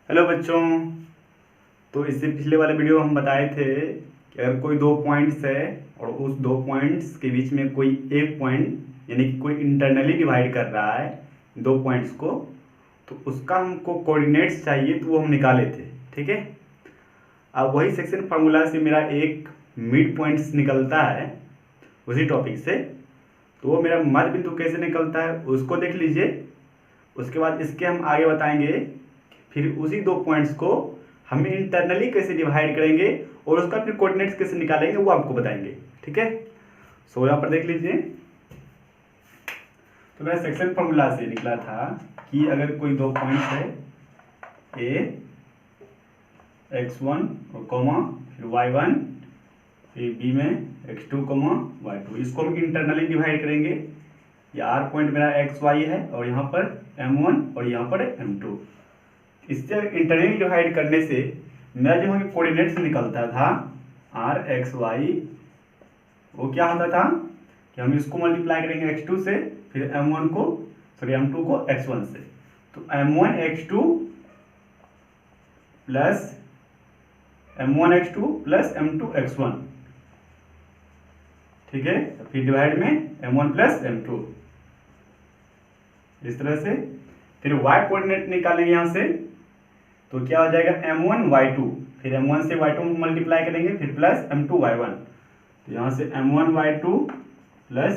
Hello बच्चों। तो इससे पिछले वाले वीडियो हम बताए थे कि अगर कोई दो पॉइंट्स है और उस दो पॉइंट्स के बीच में कोई एक पॉइंट यानी कि कोई इंटरनली डिवाइड कर रहा है दो पॉइंट्स को, तो उसका हमको कोऑर्डिनेट्स चाहिए, तो वो हम निकाले थे। ठीक है। अब वही सेक्शन फार्मूला से मेरा एक मिड पॉइंट्स निकलता है उसी टॉपिक से, तो वो मेरा मध्य बिंदु कैसे निकलता है उसको देख लीजिए। उसके बाद इसके हम आगे बताएंगे, फिर उसी दो पॉइंट्स को हम इंटरनली कैसे डिवाइड करेंगे और उसका फिर कोऑर्डिनेट्स कैसे निकालेंगे वो आपको बताएंगे। ठीक है। सो यहाँ पर देख लीजिए, तो मेरा सेक्शन फॉर्मूला से निकला था कि अगर कोई दो पॉइंट्स है ए x1 और कॉमा फिर y1, फिर b में x2 कॉमा y2, इसको हम इंटरनली डिवाइड करेंगे। ये r पॉइंट मेरा xy है और यहाँ पर m1 और यहाँ पर m2। इससे इंटरनली डिवाइड करने से मेरा जो है कोऑर्डिनेट्स निकलता था r x y, वो क्या होता था कि हम इसको मल्टीप्लाई करेंगे x2 से, फिर m1 को m2 को x1 से, तो m1 x2 plus m1 x2 plus m2 x1। ठीक है। फिर डिवाइड में m1 प्लस m2, इस तरह से। फिर y कोऑर्डिनेट निकालेंगे यहाँ से, तो क्या हो जाएगा m1 y2, फिर m1 से y2 मल्टीप्लाई करेंगे, फिर प्लस m2 y1, तो यहाँ से m1 y2 plus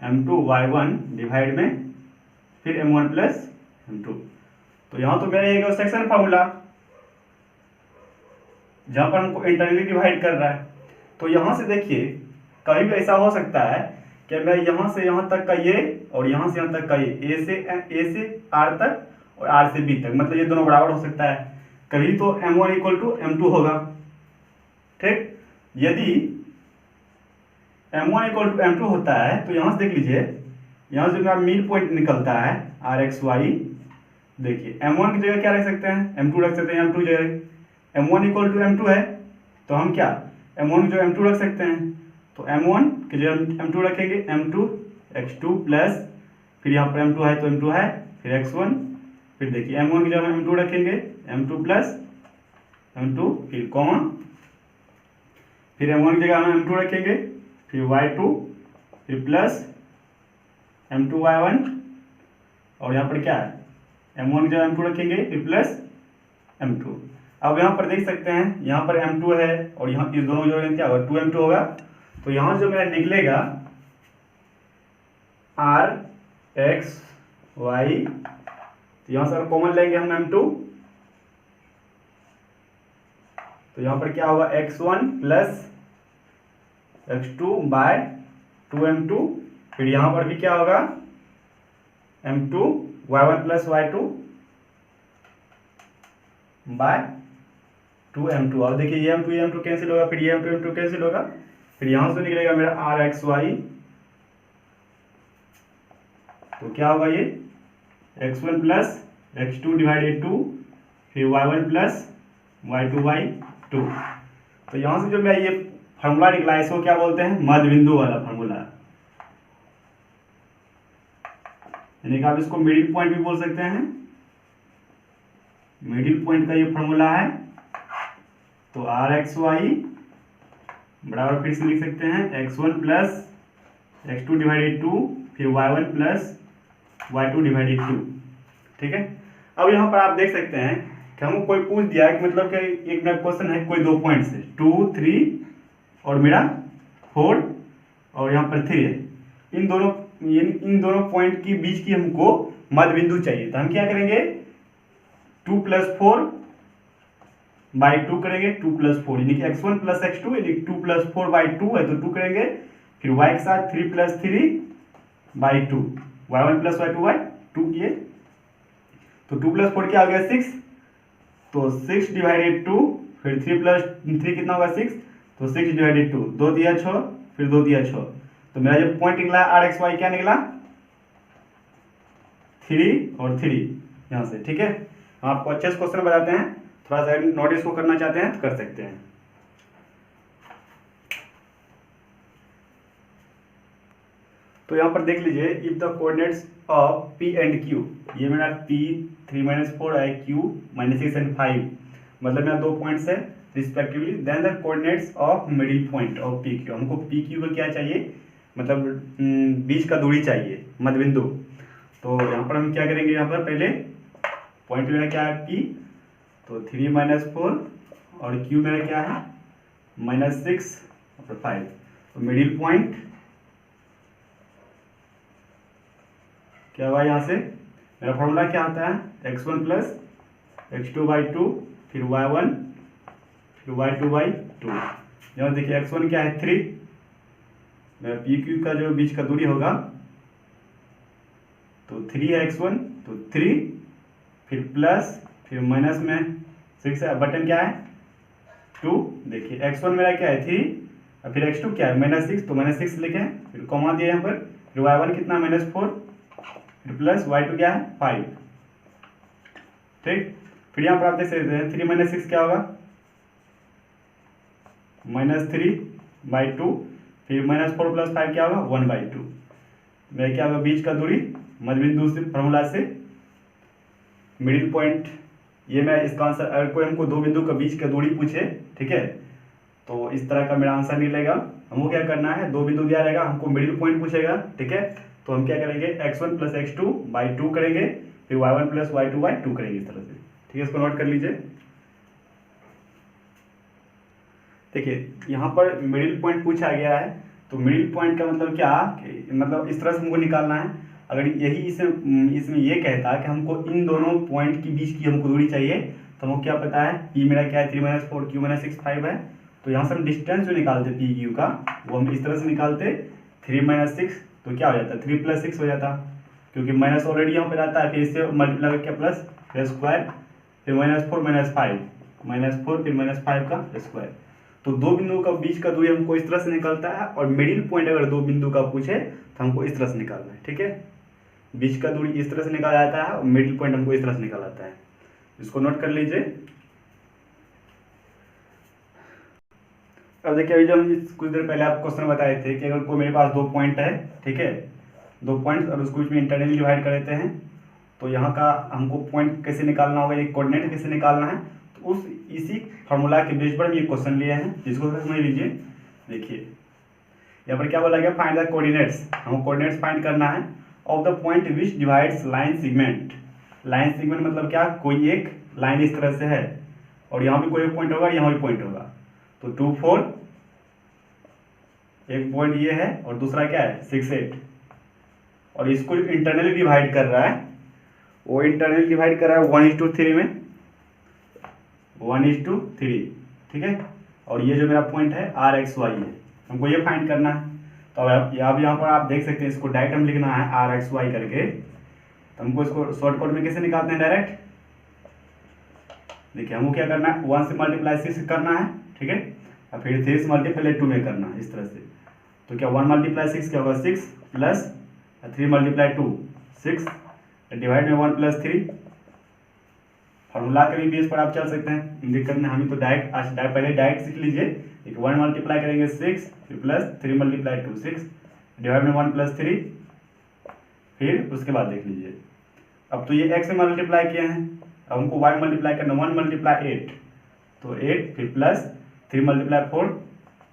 m2 y1 divide में फिर m1 प्लस m2। तो यहाँ तो मेरा ये सेक्शन फार्मूला जहाँ पर हमको इंटरनली डिवाइड कर रहा है। तो यहाँ से देखिए, कभी भी ऐसा हो सकता है कि मैं यहाँ से यहाँ तक का ये और यहाँ से यहाँ तक का ये, ए से आर तक और आर से बी तक, मतलब ये दोनों बराबर हो सकता है। कभी तो m1 इक्वल टू m2 होगा। ठीक। यदि m1 इक्वल टू m2 होता है तो यहाँ से देख लीजिए, यहाँ से मेरा मिड पॉइंट निकलता है आर एक्स वाई। देखिए m1 की जगह क्या रख सकते हैं, m2 रख सकते हैं, m2 जगह m1 इक्वल टू m2 है, तो हम क्या m1 की जगह m2 रख सकते हैं, तो m1 की जगह m2 रखेंगे, m2 x2 प्लस फिर यहाँ पर m2 है तो m2 है, फिर x1, फिर देखिए m1 की जगह m2 रखेंगे, m2 प्लस m2, फिर कॉमा, फिर m1 की जगह हम m2 रखेंगे, फिर y2, फिर प्लस m2 y1, और यहाँ पर क्या है m1 की जगह m2 रखेंगे, फिर प्लस m2। अब यहाँ पर देख सकते हैं, यहाँ पर m2 है और यहाँ इस दोनों जोड़ेंगे क्या होगा 2m2 होगा, तो यहाँ जो मेरा निकलेगा r x y, तो यहाँ से कॉमन लेंगे हम m2, तो यहाँ पर क्या होगा x1 plus x2 bye 2m2, फिर यहाँ पर भी क्या होगा m2 y1 plus y2 bye 2m2। अब देखिए ये m2 कैंसिल होगा, फिर ये m2 कैंसिल होगा, फिर यहाँ से निकलेगा मेरा r x y, तो क्या होगा ये x1 प्लस x2 डिवाइडेड 2, फिर y1 प्लस y2 बाई 2। तो यहाँ से जो मैं ये फार्मूला निकला है इसको क्या बोलते हैं, मध्य बिंदु वाला फार्मूला, यानी कि आप इसको मिडिल पॉइंट भी बोल सकते हैं। मिडिल पॉइंट का ये फार्मूला है, तो आर एक्स वाई बराबर फिर से लिख सकते हैं x1 प्लस x2 डिवाइडेड 2, फिर y1 प्लस y2 डिवाइडेड 2। ठीक है। अब यहाँ पर आप देख सकते हैं कि हमको कोई पूछ दिया कि मतलब कि एक मेरा क्वेश्चन है, कोई दो पॉइंट्स है 2 3 और मेरा 4 और यहाँ पर 3 है, इन दोनों पॉइंट के बीच की हमको मध्य बिंदु चाहिए। तो हम क्या करेंगे 2 प्लस 4 बाई 2 करेंगे, 2 प्लस 4 यानी कि x1 प्लस x2, यानी 2 प्लस 4 बाई 2 है तो 2 करेंगे, फिर y के साथ 3 plus 3 by 2, y1 plus y2 by 2 किए, तो 2 प्लस 4 क्या हो गया 6, तो 6 डिवाइडेड 2, फिर 3 प्लस 3 कितना होगा 6, तो 6 डिवाइडेड 2, 2 दिया 6, फिर 2 दिया 6, तो मेरा जो पॉइंट निकला आर एक्स वाई क्या निकला 3 और 3 यहाँ से। ठीक है। हम आपको अच्छे से क्वेश्चन बताते हैं, थोड़ा सा नोट इसको करना चाहते हैं तो कर सकते हैं। तो यहाँ पर देख लीजिए, if the coordinates of P and Q, ये मेरा P 3 माइनस 4 है Q माइनस 6 एंड 5, मतलब यहाँ 2 पॉइंट्स है respectively. Then the coordinates of middle point of P Q, हमको पी क्यू का क्या चाहिए, मतलब बीच का दूरी चाहिए, मध्य बिंदु। तो यहाँ पर हम क्या करेंगे, यहाँ पर पहले पॉइंट मेरा क्या है P, तो 3 माइनस 4 और Q मेरा क्या है माइनस 6 और 5। तो मिडिल पॉइंट क्या हुआ, यहाँ से मेरा फॉर्मूला क्या आता है x1 प्लस x2/2 फिर y1 फिर y2/2। यहाँ देखिए x1 क्या है 3, मेरा पी क्यू का जो बीच का दूरी होगा तो 3 है x1, तो 3 फिर प्लस फिर माइनस में 6 है, बटन क्या है 2। देखिए x1 मेरा क्या है 3 और फिर x2 क्या है -6, तो -6 लिखे, फिर कॉमा दिया यहाँ पर, फिर y1 कितना -4 फिर प्लस y2 क्या है 5। ठीक, फिर यहाँ पर आप देख सकते हैं 3 माइनस 6 क्या होगा -3/2, फिर -4 प्लस 5 क्या होगा 1/2। मेरा क्या होगा बीच का दूरी मध्य बिंदु से फॉर्मूला से मिडिल पॉइंट, ये मैं इसका आंसर, अगर कोई हमको दो बिंदु का बीच का दूरी पूछे, ठीक है, तो इस तरह का मेरा आंसर नहीं लेगा। हमको क्या करना है, दो बिंदु दिया रहेगा, हमको मिडिल पॉइंट पूछेगा, ठीक है, तो हम क्या करेंगे x1 प्लस x2/2 करेंगे, फिर y1 प्लस y2/2 करेंगे, इस तरह से। ठीक है, इसको नोट कर लीजिए। देखिए यहाँ पर मिडिल पॉइंट पूछा गया है, तो मिडिल पॉइंट का मतलब क्या, मतलब इस तरह से हमको निकालना है। अगर यही इसमें ये कहता है कि हमको इन दोनों पॉइंट के बीच की हमको दूरी चाहिए, तो हमको क्या पता है P मेरा क्या है 3 माइनस 4 Q माइनस 6 5 है, तो यहाँ से हम डिस्टेंस जो निकालते पी क्यू का वो हम इस तरह से निकालते 3 माइनस 6, तो क्या हो जाता है 3 प्लस 6 हो जाता, क्योंकि माइनस ऑलरेडी यहाँ पे रहता है, फिर इससे मल्टीप्लाई करके प्लस फिर स्क्वायर फिर -4 -5 फिर -5 का स्क्वायर। तो दो बिंदुओं का बीच का दूरी हमको इस तरह से निकलता है, और मिडिल पॉइंट अगर दो बिंदु का पूछे तो हमको इस तरह से निकालना है। ठीक है, बीच का दूरी इस तरह से निकाला जाता है और मिडिल पॉइंट हमको इस तरह से निकाला जाता है, इसको नोट कर लीजिए। अब देखिए, अभी जो हम कुछ देर पहले आप क्वेश्चन बताए थे कि अगर कोई मेरे पास दो पॉइंट है, ठीक है, दो पॉइंट और उसको इसमें इंटरनली डिवाइड कर देते हैं, तो यहाँ का हमको पॉइंट कैसे निकालना होगा, ये कोऑर्डिनेट कैसे निकालना है, तो उस इसी फार्मूला के बेस पर हम ये क्वेश्चन लिए हैं, जिसको समझ लीजिए। देखिए यहाँ पर क्या बोला गया, फाइंड द कोऑर्डिनेट्स, हमको कोऑर्डिनेट्स फाइंड करना है of the point which divides line segment. Line segment मतलब क्या, कोई एक लाइन इस तरह से है और यहाँ भी कोई एक पॉइंट होगा, यहाँ भी पॉइंट होगा, तो 2 4 एक पॉइंट ये है और दूसरा क्या है 6 8, और इसको इंटरनली डिवाइड कर रहा है, वो इंटरनली डिवाइड कर रहा है 1:3 में, 1:3, ठीक है, और ये जो मेरा पॉइंट है RXY है, हमको ये फाइंड करना है। तो अब यहाँ पर आप देख सकते हैं, इसको डायरेक्ट हम लिखना है RXY करके, तो हमको इसको शॉर्टकट में कैसे निकालते हैं डायरेक्ट। देखिए हमको क्या करना है, 1 से मल्टीप्लाई 6 करना है, ठीक है, और फिर 3 से मल्टीप्लाई 2 में करना है, इस तरह से। तो क्या 1 मल्टीप्लाई 6 क्या होगा 6 प्लस 3 मल्टीप्लाई 2 6 डिवाइड में 1 प्लस 3। फॉर्मूला के भी बेस पर आप चल सकते हैं, दिक्कत नहीं, हम तो डायरेक्ट पहले डायरेक्ट सीख लीजिए। 1 मल्टीप्लाई करेंगे 6 फिर प्लस 3 मल्टीप्लाई 2 6 डिवाइड में 1 प्लस 3, फिर उसके बाद देख लीजिए। अब तो ये x से मल्टीप्लाई किए हैं, अब हमको y मल्टीप्लाई करना, 1 मल्टीप्लाई 8, तो 8 फिर प्लस 3 मल्टीप्लाई 4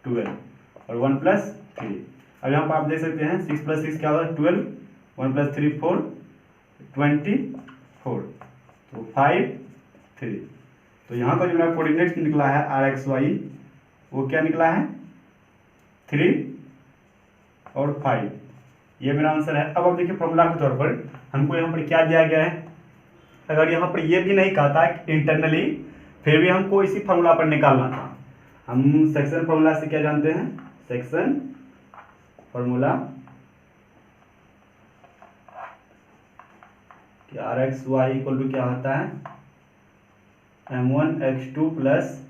12 और 1 प्लस 3। अब यहाँ पर आप देख सकते हैं 6 प्लस 6 क्या होगा 12, 1 प्लस 3 4 24, तो 5 3। तो यहाँ का जो मेरा कोऑर्डिनेट्स निकला है RXY, वो क्या निकला है 3 और 5, ये मेरा आंसर है। अब आप देखिए फॉर्मूला के तौर पर हमको यहाँ पर क्या दिया गया है, अगर यहाँ पर ये भी नहीं कहता इंटरनली, फिर भी हमको इसी फॉर्मूला पर निकालना था। हम सेक्शन फॉर्मूला से क्या जानते हैं, सेक्शन फॉर्मूला कि RXY इक्वल टू क्या होता है M1x2 plus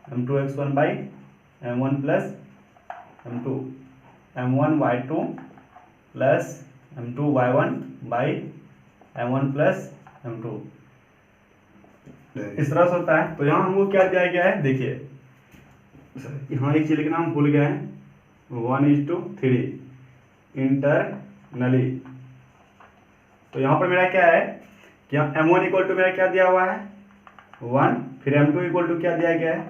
M2x1 by M1 plus M2, M1y2 plus M2y1 by M1 plus M2, इस तरह से होता है। तो यहाँ हमको क्या दिया गया है, देखिए यहाँ एक चीज लिखना हम भूल गए हैं, 1:3 इंटरनली। तो यहाँ पर मेरा क्या है कि m1 इक्वल टू मेरा क्या दिया हुआ है 1, फिर m2 इक्वल टू क्या दिया गया है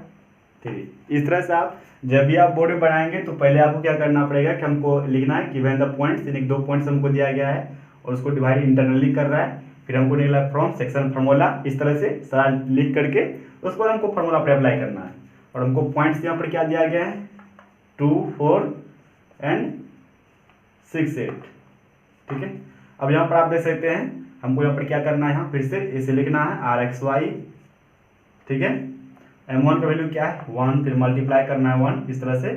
3। इस तरह से आप जब भी आप बोर्ड में बनाएंगे तो पहले आपको क्या करना पड़ेगा कि हमको लिखना है गिवन द पॉइंट्स, यानी 2 पॉइंट्स हमको दिया गया है और उसको डिवाइड इंटरनली कर रहा है, फिर हमको निकला फ्रॉम सेक्शन फार्मूला, इस तरह से सारा लिख करके उसके बाद हमको फार्मूला पर अप्लाई करना है। और हमको पॉइंट्स यहाँ पर क्या दिया गया है 2, 4 एंड 6, 8। ठीक है, अब यहाँ पर आप देख सकते हैं हमको यहाँ पर क्या करना है, यहाँ फिर से इसे लिखना है आर एक्स वाई। ठीक है, m1 का वैल्यू क्या है 1, फिर मल्टीप्लाई करना है 1, इस तरह से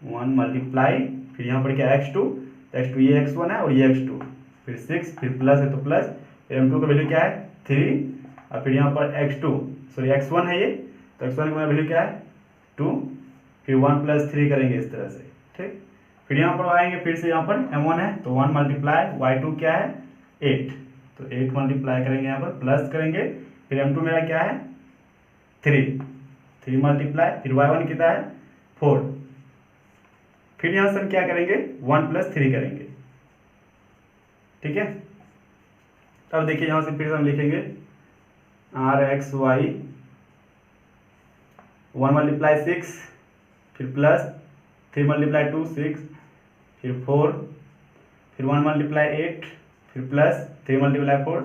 1 मल्टीप्लाई, फिर यहाँ पर क्या x2, तो x2 ये x1 है और ये x2, फिर 6, फिर प्लस है तो प्लस, फिर m2 का वैल्यू क्या है 3, और फिर यहाँ पर x2 सॉरी x1 है ये, तो x1 का वैल्यू क्या है 2, फिर 1 + 3 करेंगे इस तरह से। ठीक, फिर यहाँ पर आएंगे, फिर से यहाँ पर m1 है तो 1 मल्टीप्लाई y2 क्या है 8, तो 8 मल्टीप्लाई करेंगे यहाँ पर प्लस करेंगे, फिर m2 मेरा क्या है 3 मल्टीप्लाई, फिर y1 कितना है 4, फिर यहाँ से हम क्या करेंगे 1 + 3 करेंगे। ठीक है, अब देखिए यहाँ से फिर से हम लिखेंगे आर एक्स वाई 1 मल्टीप्लाई 6, फिर प्लस 3 मल्टीप्लाई 2 6, फिर 4, फिर 1 मल्टीप्लाई 8, फिर प्लस 3 मल्टीप्लाई 4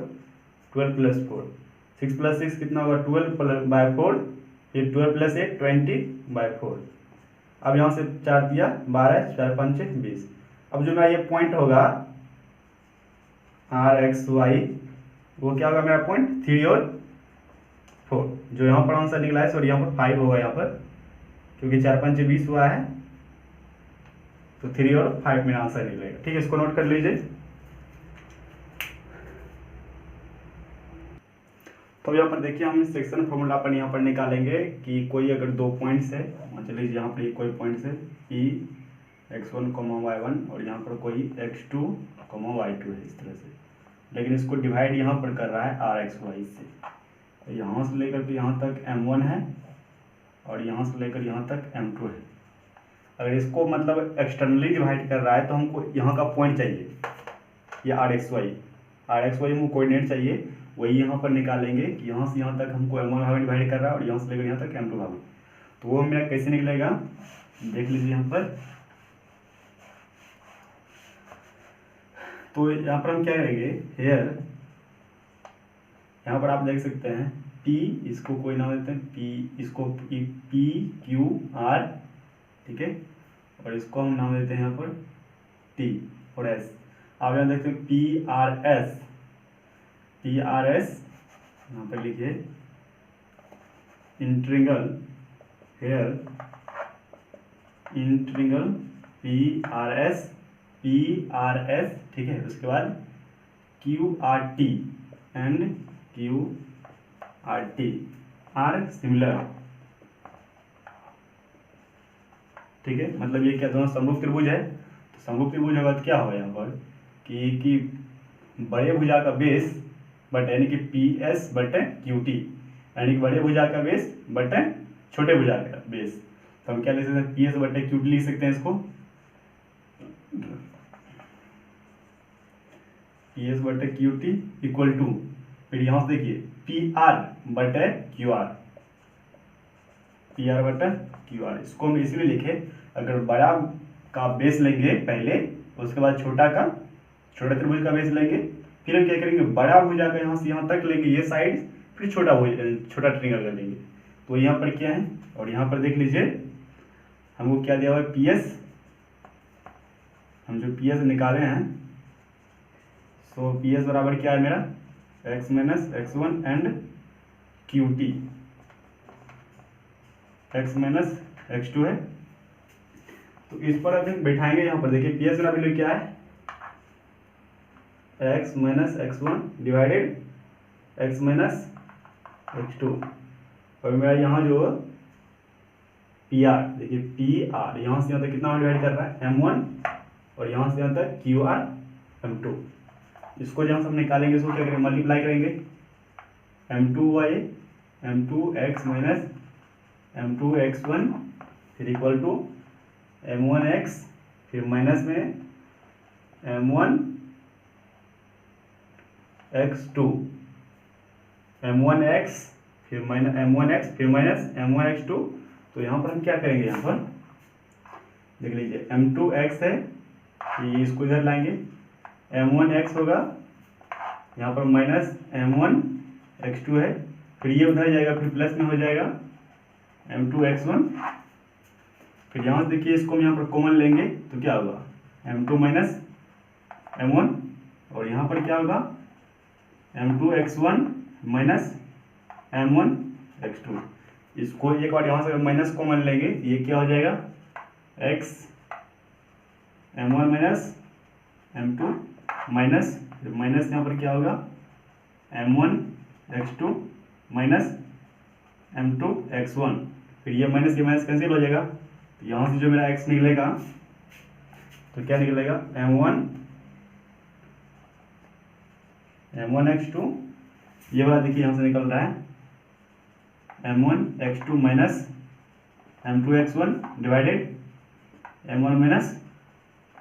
12 + 4, 6 + 6 कितना होगा 12/4, फिर 12 + 8 20/4। अब यहाँ से 4 दिया 12, 4 × 5 = 20। अब जो मेरा ये पॉइंट होगा आर एक्स वाई वो क्या होगा मेरा पॉइंट 3 और 4, जो यहाँ पर आंसर निकला है सॉरी यहाँ पर 5 होगा यहाँ पर, क्योंकि 4 × 5 = 20 हुआ है, तो 3 और 5 मेरा आंसर निकलेगा। ठीक है, इसको नोट कर लीजिए। तो यहाँ पर देखिए हम सेक्शन फॉर्मूला पर यहाँ पर निकालेंगे कि कोई अगर 2 पॉइंट्स है, मान लीजिए यहाँ पर कोई पॉइंट्स है P x1, y1 और यहाँ पर कोई x2, y2 है इस तरह से, लेकिन इसको डिवाइड यहाँ पर कर रहा है आर एक्स वाई से, यहाँ से लेकर के यहाँ तक m1 है और यहाँ से लेकर यहाँ तक m2 है। अगर इसको मतलब एक्सटर्नली डिवाइड कर रहा है तो हमको यहाँ का पॉइंट चाहिए, ये आर एक्स वाई हमको कोऑर्डिनेट चाहिए, वही यहाँ पर निकालेंगे कि यहाँ से यहाँ तक हमको m1 भाग डिवाइड कर रहा है और यहाँ से लेकर यहाँ तक m2 भाग, तो वो मेरा कैसे निकलेगा देख लीजिए यहाँ पर। तो यहाँ पर हम क्या करेंगे हेयर, यहाँ पर आप देख सकते हैं P, इसको कोई नाम देते हैं P, इसको P Q R, ठीक है, और इसको हम नाम देते हैं यहाँ पर T और S। आप यहाँ देखते हैं P R S यहाँ पर लिखिए इंट्रिंगल हेयर इंट्रिंगल P R S, ठीक है, उसके बाद Q R T and Q R T are similar. ठीक है, मतलब ये क्या दोनों समरूप त्रिभुज है, तो समरूप त्रिभुज होगा तो क्या होगा यहाँ पर कि बड़े भुजा का बेस बटे यानी कि PS बटे QT, यानी कि बड़े भुजा का बेस बटे छोटे भुजा का बेस, तो हम क्या लिख सकते हैं PS बटे QT लिख सकते हैं इसको, PS बटे QT इक्वल टू, फिर यहाँ से देखिए PR बटे QR बटे QR, इसको हम इसलिए लिखे अगर बड़ा का बेस लेंगे पहले, उसके बाद छोटा त्रिभुज का बेस लेंगे, फिर हम क्या करेंगे बड़ा भुजा का यहाँ से यहाँ तक लेंगे ये साइड, फिर छोटा ट्रायंगल कर लेंगे, तो यहाँ पर क्या है, और यहाँ पर देख लीजिए हमको क्या दिया हुआ है PS, हम जो PS निकाले हैं, सो PS बराबर क्या है मेरा x - x1 and QT x - x2 है, तो इस पर अभी बैठाएंगे। यहाँ पर देखिए PS का वैल्यू क्या है x - x1 divided x - x2, और मेरा यहाँ जो PR देखिए PR यहाँ से यहाँ तक कितना डिवाइड कर रहा है m1 और यहाँ से यहाँ तक QR m2, इसको जहाँ से हम निकालेंगे इसको क्या करेंगे मल्टीप्लाई करेंगे m2y m2x - m2x1 फिर इक्वल टू m1x, फिर माइनस में m1 x2 m1x फिर माइनस m1x फिर माइनस m1x2। तो यहाँ पर हम क्या करेंगे, यहाँ पर देख लीजिए m2x है, ये इसको इधर लाएंगे, m1x होगा यहाँ पर माइनस m1x2 है, फिर ये उधर जाएगा, फिर प्लस में हो जाएगा m2x1। फिर यहाँ से देखिए इसको हम यहाँ पर कॉमन लेंगे तो क्या होगा m2 माइनस m1, और यहाँ पर क्या होगा m2x1 माइनस m1x2। इसको एक बार यहाँ से माइनस कॉमन लेंगे, ये क्या हो जाएगा x m1 minus m2 minus minus यहाँ पर क्या होगा m1x2 माइनस m2x1। फिर ये माइनस कैंसिल हो जाएगा, तो यहाँ से जो मेरा x निकलेगा तो क्या निकलेगा m1x2, ये वाला देखिए यहाँ से निकल रहा है m1x2 minus m2x1 divided m1 minus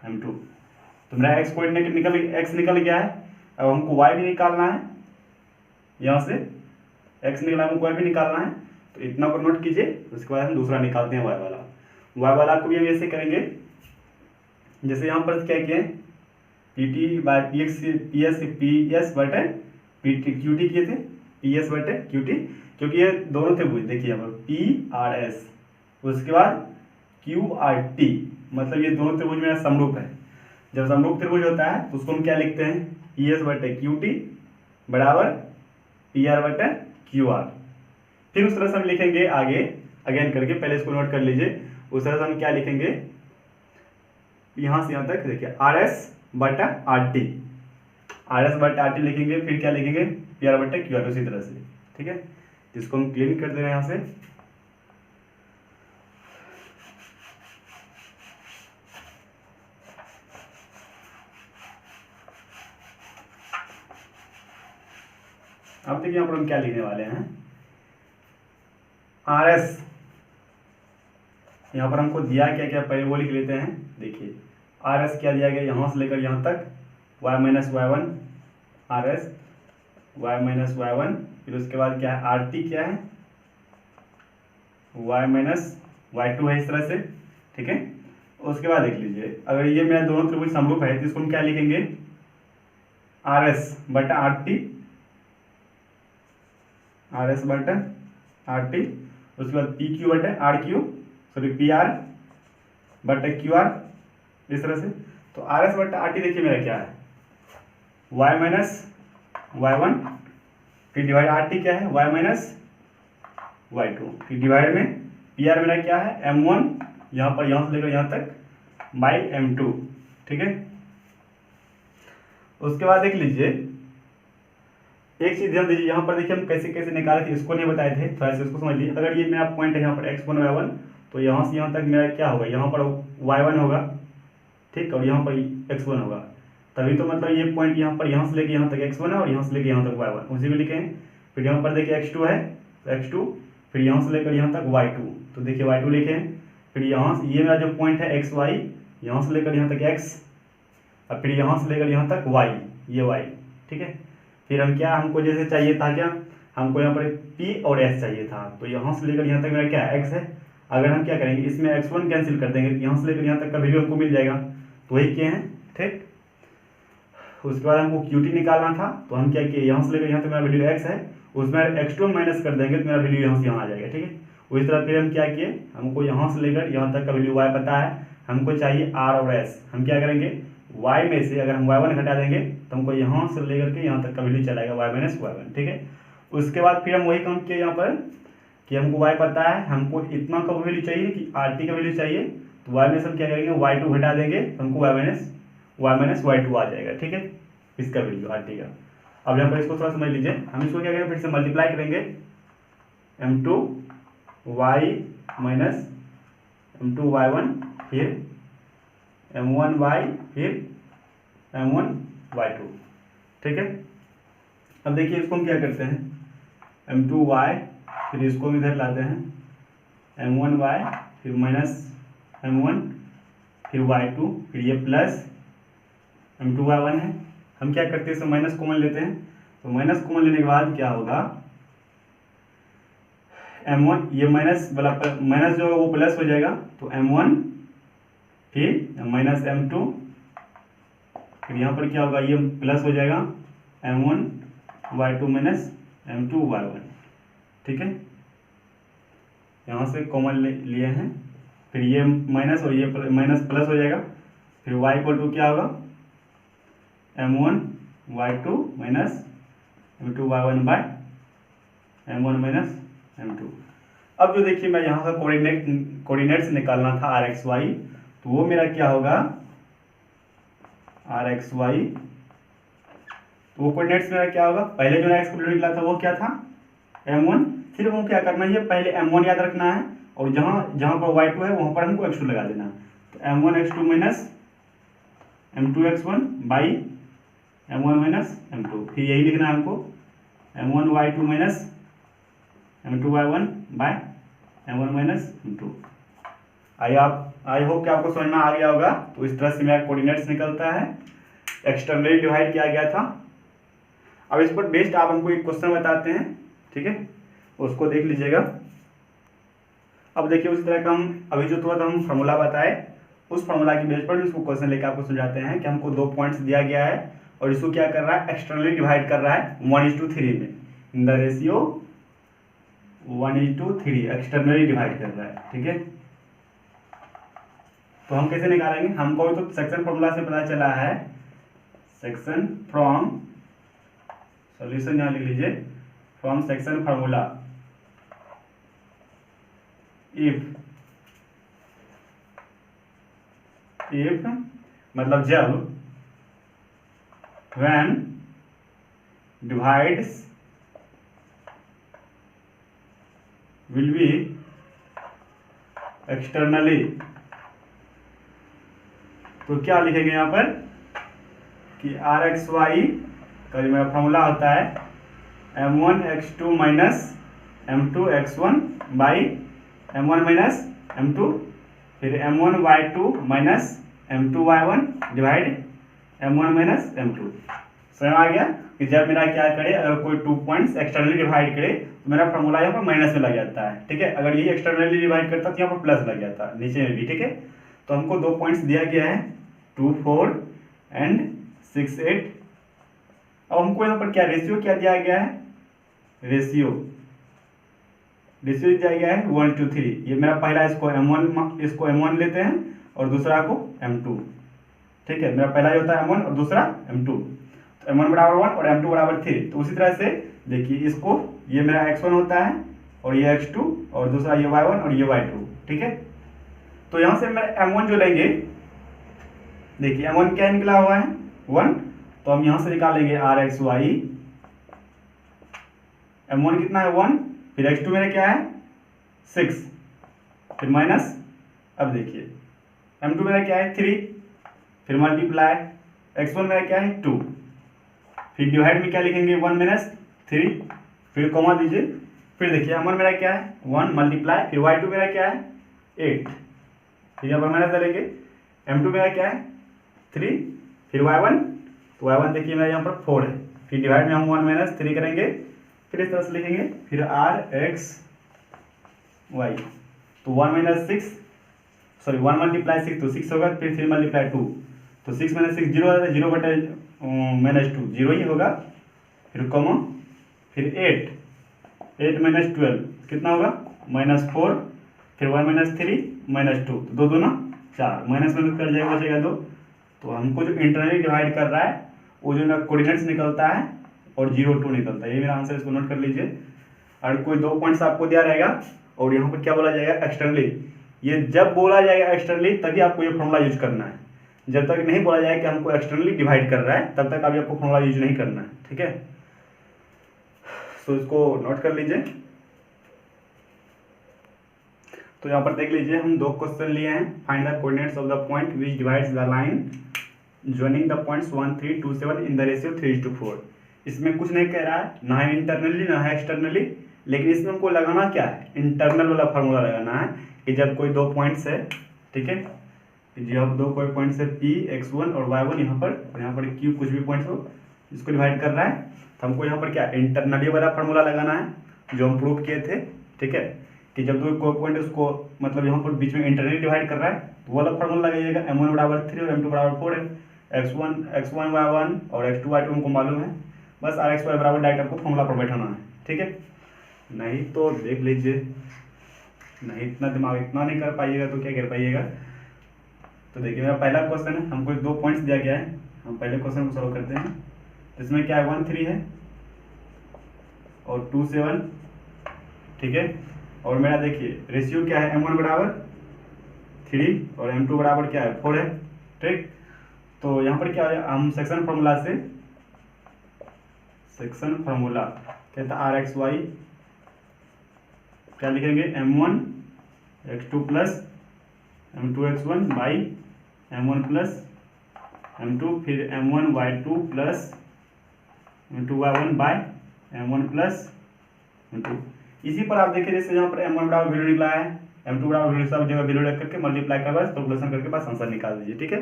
m2। तो मेरा x पॉइंट x निकल गया है। अब हमको y भी निकालना है, यहाँ से x निकला, हमको y भी निकालना है। तो इतना को नोट कीजिए, उसके बाद हम दूसरा निकालते हैं y वाला को भी हम ऐसे करेंगे जैसे यहाँ पर क्या किए pt बाय ps बटे qt किए थे, ps बटे qt, क्योंकि ये दोनों त्रिभुज देखिए यहाँ पर PRS, उसके बाद QRT, मतलब ये दोनों त्रिभुज मेरा समरूप है। जब समरूप त्रिभुज होता है तो उसको हम क्या लिखते हैं PS बटे QT बराबर PR बटे QR। फिर उस तरह से हम लिखेंगे आगे अगेन करके, पहले इसको नोट कर लीजिए। उस तरह से हम क्या लिखेंगे, यहाँ से यहाँ तक देखिए RS बटा RT, RS बटा RT लिखेंगे, फिर क्या लिखेंगे PR बटे QR, उसी तरह से, ठीक है। इसको हम क्लीन कर दे रहे हैं यहाँ से। अब देखिए यहाँ पर हम क्या लिखने वाले हैं, RS यहाँ पर हमको दिया क्या क्या, पहले वो लिख लेते हैं। देखिए RS क्या दिया गया, यहाँ से लेकर यहाँ तक y minus y1 RS y minus y1, फिर उसके बाद क्या है RT क्या है y माइनस y2 है, इस तरह से, ठीक है। उसके बाद देख लीजिए अगर ये मेरा दोनों त्रिभुज समरूप है तो इसको हम क्या लिखेंगे RS बटा RT, उसके बाद PQ बटे RQ, सॉरी PR बटे QR, इस तरह से। तो RS बटा RT देखिए मेरा क्या है y माइनस y1, फिर डिवाइड RT क्या है y माइनस y2, फिर डिवाइड में PR मेरा क्या है m1, यहाँ पर यहाँ से लेकर यहाँ तक बाई m2, ठीक है। उसके बाद देख लीजिए एक चीज ध्यान दीजिए, यहाँ पर देखिए हम कैसे कैसे निकाले थे, इसको नहीं बताए थे, थोड़ा सा इसको समझ लीजिए। अगर ये मेरा पॉइंट है यहाँ पर x1 y1, तो यहाँ से यहाँ तक मेरा क्या होगा, यहाँ पर y1 होगा, ठीक, और यहाँ पर x1 होगा, तभी तो मतलब ये पॉइंट यहाँ से लेके यहाँ तक x1 है और यहाँ से लेके यहाँ तक y1, उसी में लिखे हैं। फिर यहाँ पर देखिए x2 है तो x2, फिर यहाँ से लेकर यहाँ तक y2, तो देखिए y2 लिखे हैं। फिर यहाँ से ये मेरा जो पॉइंट है xy, यहाँ से लेकर यहाँ तक x, और फिर यहाँ से लेकर यहाँ तक y, ये y, ठीक है। फिर हम क्या, हमको जैसे चाहिए था क्या, हमको यहाँ पर P और S चाहिए था, तो यहाँ से लेकर यहाँ तक मेरा क्या x है। अगर हम क्या करेंगे, इसमें x1 कैंसिल कर देंगे, यहाँ से लेकर यहाँ तक का वैल्यू हमको मिल जाएगा, तो वही किए हैं, ठीक। उसके बाद हमको QT निकालना था, तो हम क्या किए, यहाँ से लेकर यहाँ तक मेरा वैल्यू x है, उसमें x2 माइनस कर देंगे तो मेरा वैल्यू यहाँ से यहाँ आ जाएगा, ठीक है। उसी तरह फिर हम क्या किए, हमको यहाँ से लेकर यहाँ तक का वैल्यू y पता है, हमको चाहिए R और S। हम क्या करेंगे, y में से अगर हम y1 घटा देंगे तो हमको यहाँ से लेकर के यहाँ तक का वैल्यू चलाएगा y माइनस y1, ठीक है। उसके बाद फिर हम वही काम किए यहाँ पर कि हमको y पता है, हमको इतना का वैल्यू चाहिए कि RT का वैल्यू चाहिए, तो y में से हम क्या करेंगे y2 घटा देंगे तो हमको y माइनस y2 आ जाएगा, ठीक है, इसका वैल्यू RT का। अब यहाँ पर इसको थोड़ा समझ लीजिए, हम इसको क्या करेंगे, फिर से मल्टीप्लाई करेंगे m2y माइनस m2y1, फिर m1y, फिर m1y2, ठीक है। अब देखिए इसको हम क्या करते हैं, m2y, फिर इसको इधर लाते हैं m1y, फिर माइनस m1, फिर y2, फिर ये प्लस m2y1 है। हम क्या करते हैं, इसमें माइनस कॉमन लेते हैं, तो माइनस कॉमन लेने के बाद क्या होगा, m1 ये माइनस वाला माइनस जो होगा वो प्लस हो जाएगा, तो m1 फिर माइनस m2, फिर यहाँ पर क्या होगा, ये प्लस हो जाएगा m1 y2 minus m2 y1। ठीक है, यहाँ से कॉमन लिए हैं, फिर ये माइनस और ये माइनस प्लस हो जाएगा, फिर y इक्वल टू क्या होगा, m1 y2 minus m2 y1 by m1 minus m2। अब जो देखिए मैं यहाँ का कोऑर्डिनेट्स निकालना था rxy, तो वो मेरा क्या होगा rxy, तो वो कोऑर्डिनेट्स मेरा क्या होगा, पहले जो x को निकला था वो क्या था m1, सिर्फ हमको क्या करना है, पहले m1 याद रखना है और जहाँ जहाँ पर y2 है वहाँ पर हमको x2 लगा देना है, तो m1 x2 minus m2 x1 by m1 minus m2, फिर यही लिखना है हमको m1 y2 minus m2 y1 by m1 minus m2। I hope कि आपको समझ में आ गया होगा। तो इस तरह से मेरा कोऑर्डिनेट्स निकलता है, एक्सटर्नली डिवाइड किया गया था। अब इस पर बेस्ड आप हमको एक क्वेश्चन बताते हैं, ठीक है, उसको देख लीजिएगा। अब देखिए उस तरह का हम अभी जो तुरंत हम फार्मूला बताए, उस फार्मूला की बेस पर इसको क्वेश्चन लेकर आपको समझाते हैं कि हमको 2 पॉइंट्स दिया गया है और इसको क्या कर रहा है, एक्सटर्नली डिवाइड कर रहा है 1:3 में, in the ratio 1:3 externally divide कर रहा है। ठीक है, तो हम कैसे निकालेंगे, हमको तो सेक्शन फार्मूला से पता चला है, सेक्शन फ्रॉम सॉल्यूशन यहाँ लिख लीजिए, फ्रॉम सेक्शन फार्मूला इफ मतलब जब, when divides will be externally, तो क्या लिखेंगे यहाँ पर कि rxy का जो मेरा फॉर्मूला होता है m1 x2 minus m2 x1 by m1 minus m2, फिर m1 y2 minus m2 y1 divide m1 minus m2। समझ आ गया कि जब मेरा क्या करे, अगर कोई 2 पॉइंट्स एक्सटर्नली डिवाइड करे तो मेरा फॉर्मूला यहाँ पर माइनस में लग जाता है। ठीक है, अगर ये एक्सटर्नली डिवाइड करता तो यहाँ पर प्लस लग जाता नीचे में भी। ठीक है, तो हमको 2 पॉइंट्स दिया गया है 2, 4 एंड 6, 8। अब हमको यहाँ पर क्या रेशियो क्या दिया गया है, रेशियो दिया गया है 1:3। ये मेरा पहला इसको m1 लेते हैं और दूसरा को m2। ठीक है, मेरा पहला ही होता है m1 और दूसरा m2, तो m1 बराबर 1 और m2 बराबर 3। तो उसी तरह से देखिए इसको, ये मेरा x1 होता है और ये x2 और दूसरा ये y1 और ये y2। ठीक है, तो यहाँ से मेरा m1 जो लेंगे, देखिए m1 क्या निकला हुआ है 1, तो हम यहाँ से निकालेंगे rxy, m1 कितना है 1, फिर x2 मेरा क्या है 6, फिर माइनस, अब देखिए m2 मेरा क्या है 3, फिर मल्टीप्लाई x1 मेरा क्या है 2, फिर डिवाइड में क्या लिखेंगे 1 माइनस 3, फिर कॉमा दीजिए, फिर देखिए m1 मेरा क्या है 1 मल्टीप्लाई, फिर y2 मेरा क्या है 8, फिर यहाँ पर माइनस डालेंगे, m2 मेरा क्या है 3, फिर y1, तो y1 देखिए मेरा यहाँ पर 4 है, फिर डिवाइड में हम 1 माइनस 3 करेंगे, फिर इस तरह से लिखेंगे, फिर rxy, तो 1 माइनस 6, सॉरी 1 मल्टीप्लाई 6 तो 6 होगा, फिर 3 मल्टीप्लाई 2 तो 6 माइनस 6 जीरो है, 0 बटे माइनस 2 जीरो ही होगा, फिर कॉमा, फिर 8 माइनस 12 कितना होगा -4, फिर 1 माइनस 3 -2, तो 2 दूना 4, माइनस माइनस कर जाएगा, बचेगा 2। तो हमको जो इंटरनली डिवाइड कर रहा है वो जो मेरा कोऑर्डिनेट्स निकलता है और 0, 2 निकलता है। ये मेरा आंसर, इसको नोट कर लीजिए। अगर कोई 2 पॉइंट्स आपको दिया रहेगा और यहाँ पर क्या बोला जाएगा एक्सटर्नली, ये जब बोला जाएगा एक्सटर्नली तभी आपको ये फॉर्मूला यूज करना है। जब तक नहीं बोला जाए कि हमको एक्सटर्नली डिवाइड कर रहा है तब तक अभी आपको फॉर्मूला यूज नहीं करना है। ठीक है, तो इसको नोट कर लीजिए। तो यहाँ पर देख लीजिए, हम 2 क्वेश्चन लिए हैं। Find the coordinates of the point which divides the line joining the points 1, 3, 2, 7 in the ratio 3:4। इसमें कुछ नहीं कह रहा है, ना है इंटरनली ना है एक्सटर्नली, लेकिन इसमें हमको लगाना क्या है, इंटरनल वाला फार्मूला लगाना है कि जब कोई 2 पॉइंट्स है, ठीक है, जब 2 कोई पॉइंट्स है P, x1 और y1 यहाँ पर, और यहाँ पर Q कुछ भी पॉइंट्स हो, इसको डिवाइड कर रहा है, तो हमको यहाँ पर क्या इंटरनली वाला फार्मूला लगाना है जो हम प्रूव किए थे, ठीक है, कि जब दो कोएफिशिएंट उसको मतलब यहाँ पर बीच में इंटरनली डिवाइड कर रहा है तो वो वाला फार्मूला लगाइएगा, m1 बराबर 3 और m2 बराबर 4 है, x1 y1 और x2 y2 हमको मालूम है, बस rx y बराबर डायरेक्ट आपको फॉर्मूला पर बैठाना है, ठीक है। नहीं तो देख लीजिए, नहीं इतना दिमाग इतना नहीं कर पाइएगा तो क्या कर पाइएगा। तो देखिए मेरा पहला क्वेश्चन है, हमको 2 पॉइंट्स दिया गया है, हम पहले क्वेश्चन को सॉल्व करते हैं। इसमें क्या है 1 3 है और 2 7, ठीक है, और मेरा देखिए रेशियो क्या है m1 बराबर 3 और m2 बराबर क्या है 4 है, ठीक। तो यहाँ पर क्या है, हम सेक्शन फार्मूला से, सेक्शन फार्मूला कहता है आर एक्स वाई क्या लिखेंगे m1 x2 plus m2 x1 by m1 plus m2 फिर m1 y2 plus m2 y1 by m1 plus m2। इसी पर आप देखिए जैसे यहाँ पर m1 बराबर वैल्यू निकला है, m2 बराबर वैल्यू सब जगह वैल्यू रख करके मल्टीप्लाई कर बस कैलकुलेशन करके बस आंसर निकाल दीजिए, ठीक है।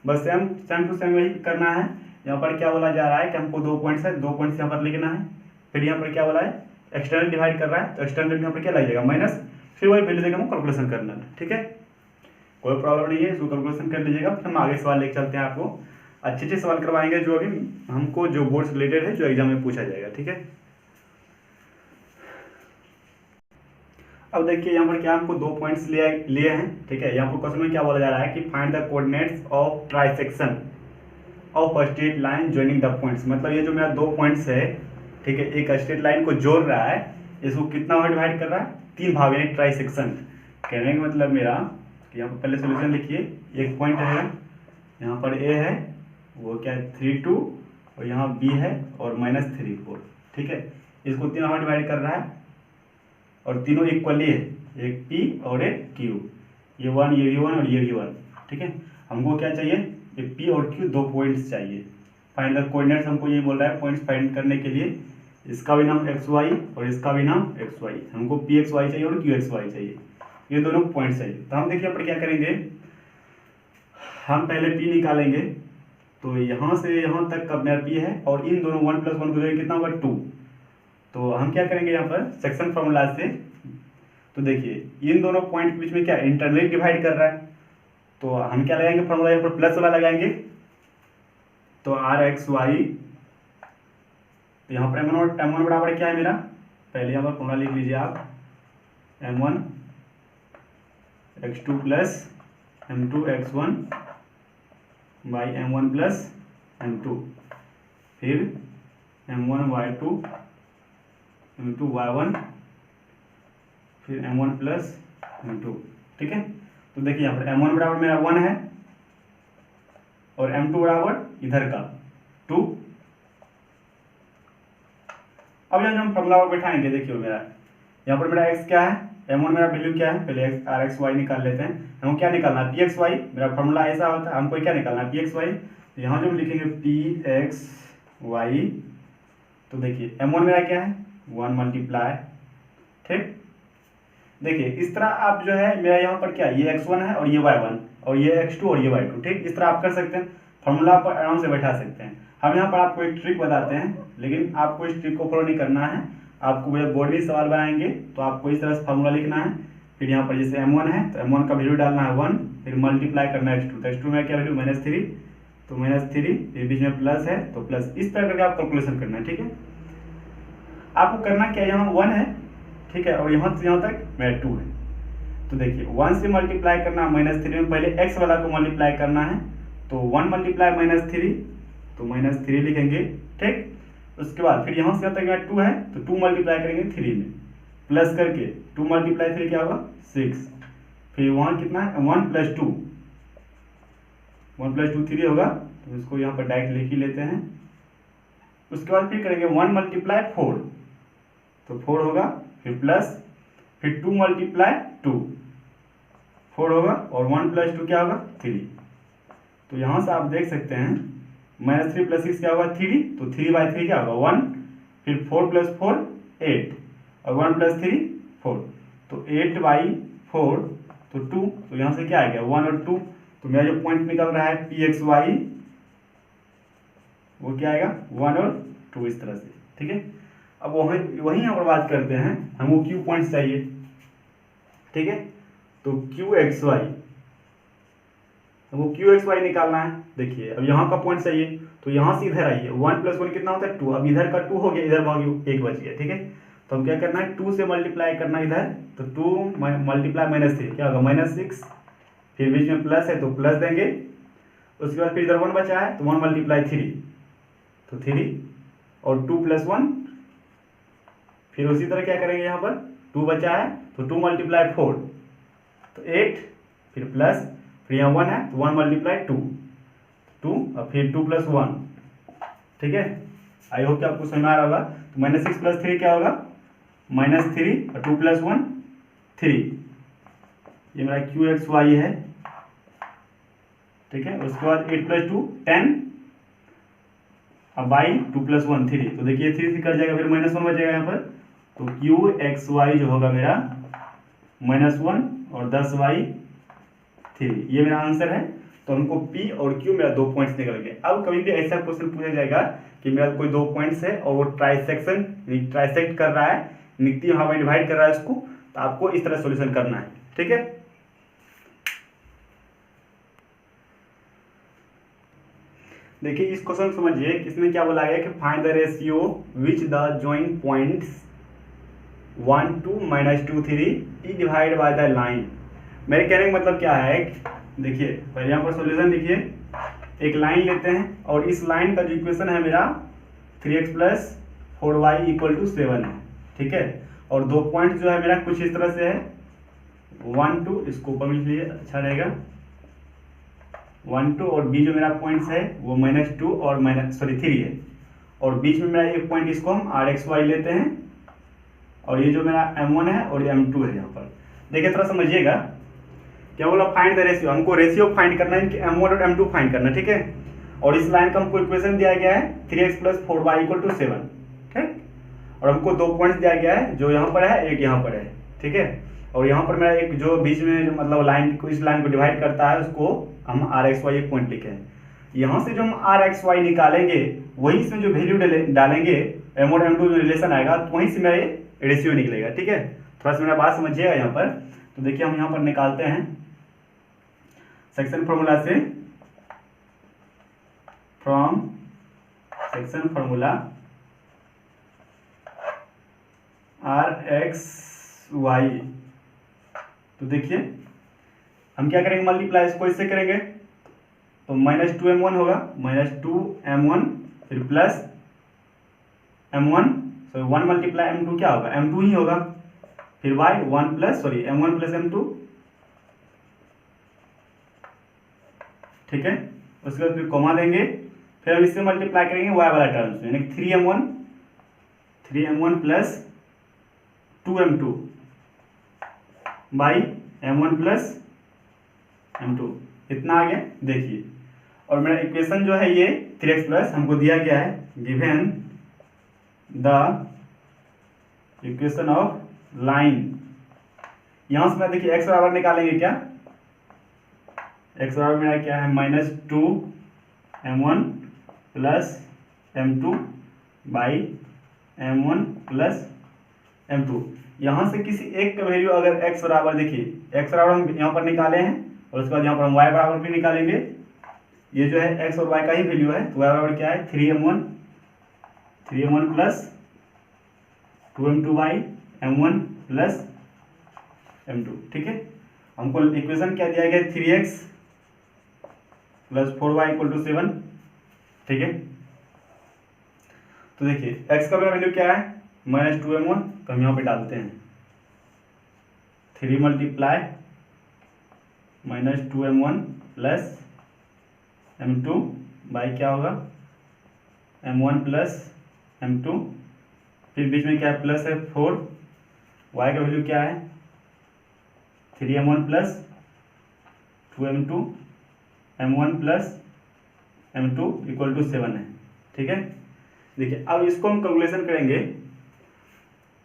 बस सेम टू सेम वही करना है। यहाँ पर क्या बोला जा रहा है कि हमको 2 पॉइंट्स है, 2 पॉइंट्स यहाँ पर लिखना है, फिर यहाँ पर क्या बोला है एक्सटर्नल डिवाइड कर रहा है, तो एक्सटर्नल यहाँ पर क्या लगेगा माइनस, फिर वही वैल्यू देकर हमको कैलकुलेशन करना है, ठीक है। कोई प्रॉब्लम नहीं है, इसको कैलकुलेशन कर लीजिएगा। फिर हम आगे सवाल लेके चलते हैं, आपको अच्छे अच्छे सवाल करवाएंगे जो अभी हमको जो बोर्ड से रिलेटेड है, जो एग्जाम में पूछा जाएगा, ठीक है। अब देखिए यहाँ पर क्या हमको 2 पॉइंट्स लिए हैं, ठीक है। यहाँ पर क्वेश्चन में क्या बोला जा रहा है कि find the coordinates of trisection of a straight line joining the points. मतलब ये जो मेरा 2 पॉइंट्स है, ठीक है, एक स्ट्रेट लाइन को जोड़ रहा है, इसको कितना डिवाइड कर रहा है 3 भाग, यानी ट्राइसेक्शन। कहने का मतलब मेरा कि यहाँ पर पहले सोल्यूशन लिखिए, एक पॉइंट है यहाँ पर ए है, वो क्या है 3 2 और यहाँ बी है और -3 4, ठीक है। इसको 3 भाग डिवाइड कर रहा है और तीनों इक्वली है, एक P और एक Q, ये 1 ये भी 1 और ये भी 1, ठीक है। हमको क्या चाहिए, ये P और Q 2 पॉइंट्स चाहिए। फाइंड द कोऑर्डिनेट्स हमको ये बोल रहा है, पॉइंट्स फाइंड करने के लिए इसका भी नाम XY और इसका भी नाम XY, हमको PXY चाहिए और QXY चाहिए, ये दोनों पॉइंट्स चाहिए। तो हम देखिए यहाँ पर क्या करेंगे, हम पहले P निकालेंगे, तो यहाँ से यहाँ तक का मेरा P है और इन दोनों 1 + 1 को जोड़ेंगे कितना होगा 2। तो हम क्या करेंगे यहाँ पर सेक्शन फार्मूला से, तो देखिए इन दोनों पॉइंट के बीच में क्या इंटरनली डिवाइड कर रहा है, तो हम क्या लगाएंगे फार्मूला, यहाँ पर प्लस वाला लगाएंगे, तो आर एक्स वाई, तो यहाँ पर m1 बराबर क्या है मेरा, पहले यहाँ पर फार्मूला लिख लीजिए आप, m1 x2 plus m2 x1 by m1 plus m2 फिर m1 y2 m2 y1 फिर m1 प्लस m2, ठीक है। तो देखिए यहाँ पर m1 बराबर मेरा 1 है और m2 बराबर इधर का 2। अब यहाँ हम फॉर्मूला पर बैठाएंगे, देखिए मेरा यहाँ पर मेरा x क्या है, m1 मेरा वैल्यू क्या है, पहले आर एक्स वाई निकाल लेते हैं। हमको क्या निकालना है pxy, मेरा फॉर्मूला ऐसा होता है, हमको क्या निकालना है pxy, तो यहाँ जो हम लिखेंगे pxy, तो देखिए m1 मेरा क्या है 1 मल्टीप्लाई, ठीक। देखिए इस तरह आप जो है मेरा यहाँ पर क्या ये x1 है और ये y1 और ये x2 और ये y2, ठीक। इस तरह आप कर सकते हैं, फॉर्मूला पर आराम से बैठा सकते हैं। हम यहाँ पर आपको एक ट्रिक बताते हैं, लेकिन आपको इस ट्रिक को फॉलो नहीं करना है। आपको जब बोर्ड में सवाल बनाएंगे तो आपको इस तरह से फार्मूला लिखना है, फिर यहाँ पर जैसे m1 है तो m1 का वैल्यू डालना है 1, फिर मल्टीप्लाई करना है x2, तो x2 में क्या वैल्यू -3, तो -3 फिर बीच में प्लस है तो प्लस, इस तरह करके आप कैलकुलेशन करना है, ठीक है। आपको करना क्या, यहाँ 1 है, ठीक है, और यहाँ से यहाँ तक मेरा 2 है, तो देखिए 1 से मल्टीप्लाई करना -3 में पहले x वाला को मल्टीप्लाई करना है, तो 1 मल्टीप्लाई -3, तो -3 लिखेंगे, ठीक। उसके बाद फिर यहाँ से यहाँ तक मेरा 2 है, तो 2 मल्टीप्लाई करेंगे 3 में, प्लस करके 2 मल्टीप्लाई 3 क्या होगा 6, फिर वहाँ कितना है 1 + 2, 1 + 2 3 होगा, तो इसको यहाँ पर डायरेक्ट लिख ही लेते हैं। उसके बाद फिर करेंगे 1 मल्टीप्लाई 4, तो 4 होगा, फिर प्लस, फिर 2 मल्टीप्लाई 2 4 होगा और 1 + 2 क्या होगा 3। तो यहाँ से आप देख सकते हैं -3 + 6 क्या होगा 3, तो 3/3 क्या होगा 1, फिर 4 + 4 8 और 1 + 3 4, तो 8/4 तो 2, तो यहाँ से क्या आ गया 1 और 2। तो मेरा जो पॉइंट निकल रहा है pxy वो क्या आएगा 1 और 2 इस तरह से, ठीक है। अब वहीं यहाँ पर बात करते हैं, हमको क्यू पॉइंट्स चाहिए, ठीक है। तो क्यू एक्स वाई, हमको क्यू एक्स वाई निकालना है। देखिए अब यहाँ का पॉइंट चाहिए, तो यहाँ से इधर आइए, 1 + 1 कितना होता है 2, अब इधर का 2 हो गया, इधर एक बच गया, ठीक है। तो हम क्या करना है 2 से मल्टीप्लाई करना इधर, तो 2 मल्टीप्लाई -3 क्या होगा -6, फिर बीच में प्लस है तो प्लस देंगे, उसके बाद फिर इधर 1 बचा है तो 1 × 3 तो 3 और 2 + 1, फिर उसी तरह क्या करेंगे यहाँ पर 2 बचा है तो 2 × 4 तो 8, फिर प्लस, फिर यहाँ 1 है तो 1 × 2 और फिर 2 + 1, ठीक है। आई होप कि आपको समझ में आ रहा होगा। तो -6 + 3 क्या होगा -3 और 2 + 1 3, ये मेरा क्यू एक्स वाई है, ठीक है। उसके बाद 8 + 2 10, अब बाई 2 + 1 3, तो देखिए 3 से कट जाएगा, फिर -1 बचेगा यहाँ पर, तो क्यू एक्स वाई जो होगा मेरा -1 और 10/3, ये मेरा आंसर है। तो हमको P और Q मेरा 2 पॉइंट्स निकल गए। अब कभी भी ऐसा क्वेश्चन पूछा जाएगा कि मेरा कोई 2 पॉइंट्स है और वो ट्राइसेक्ट कर रहा है, निगेटिव हाफ में डिवाइड कर रहा है उसको, तो आपको इस तरह सॉल्यूशन करना है, ठीक है। देखिए इस क्वेश्चन समझिए, इसमें क्या बोला गया कि find the ratio which the joint points 1 2 -2 3 E divide by the line. मेरे कहने का मतलब क्या है, देखिए पहले यहाँ पर सॉल्यूशन लिखिए, एक लाइन लेते हैं और इस लाइन का जो इक्वेशन है मेरा 3x + 4y = 7 है, ठीक है। और 2 पॉइंट जो है मेरा कुछ इस तरह से है 1 2, इसको ऊपर में लिख लीजिए अच्छा रहेगा, 1 2 और बी जो मेरा पॉइंट्स है वो -2 और 3 है, और बीच में मेरा एक पॉइंट, इसको हम RXY लेते हैं, और ये जो मेरा M1 है और M2 है। यहाँ पर देखिए थोड़ा समझिएगा, क्या बोला फाइंड द रेशियो, हमको रेशियो फाइंड करना है कि M1 और M2 फाइंड करना है, ठीक है। और इस लाइन का हमको इक्वेशन दिया गया है 3x + 4y = 7, ठीक। और हमको 2 पॉइंट्स दिया गया है, जो यहाँ पर है एक यहाँ पर है, ठीक है। और यहाँ पर मेरा एक जो बीच में जो मतलब लाइन को, इस लाइन को डिवाइड करता है, उसको हम RXY एक पॉइंट लिखे हैं। यहाँ से जो हम RXY निकालेंगे, वहीं से जो वैल्यू डालेंगे M1 और M2 जो रिलेशन आएगा, तो वहीं से मेरा ये रेशियो निकलेगा, ठीक है। थोड़ा सा मेरा बात समझिएगा यहाँ पर। तो देखिए हम यहाँ पर निकालते हैं सेक्शन फॉर्मूला से, फ्रॉम सेक्शन फॉर्मूला RXY। तो देखिए हम क्या करेंगे, मल्टीप्लाई इसको इससे करेंगे, तो -2m1 होगा, -2m1 फिर प्लस m1, सो 1 × m2 क्या होगा m2 ही होगा, फिर y m1 + m2, ठीक है। उसके बाद फिर कॉमा देंगे, फिर हम इससे मल्टीप्लाई करेंगे y वाला टर्म्स में, यानी 3m1 + 2m2 by m1 + m2, इतना आ गया देखिए। और मेरा इक्वेशन जो है ये 3x+ हमको दिया गया है, given the equation of line. यहां से मैं देखिए x बराबर निकालेंगे, क्या x बराबर मेरा क्या है -2m1 + m2 by m1 + m2। यहाँ से किसी एक का वैल्यू अगर x बराबर, देखिए x बराबर हम यहाँ पर निकाले हैं, और उसके बाद यहाँ पर हम y बराबर भी निकालेंगे। ये जो है x और y का ही वैल्यू है, तो y बराबर क्या है 3m1 + 2m2 by m1 + m2, ठीक है। हमको इक्वेशन क्या दिया गया 3x + 4y = 7, ठीक है। तो देखिए x का वैल्यू क्या है -2m1, तो हम यहाँ पे डालते हैं 3 × -2m1 + m2 बाई क्या होगा m1 + m2, फिर बीच में क्या है प्लस है 4, y का वैल्यू क्या है 3m1 + 2m2 m1 + m2 = 7 है, ठीक है। देखिए अब इसको हम कैलकुलेशन करेंगे,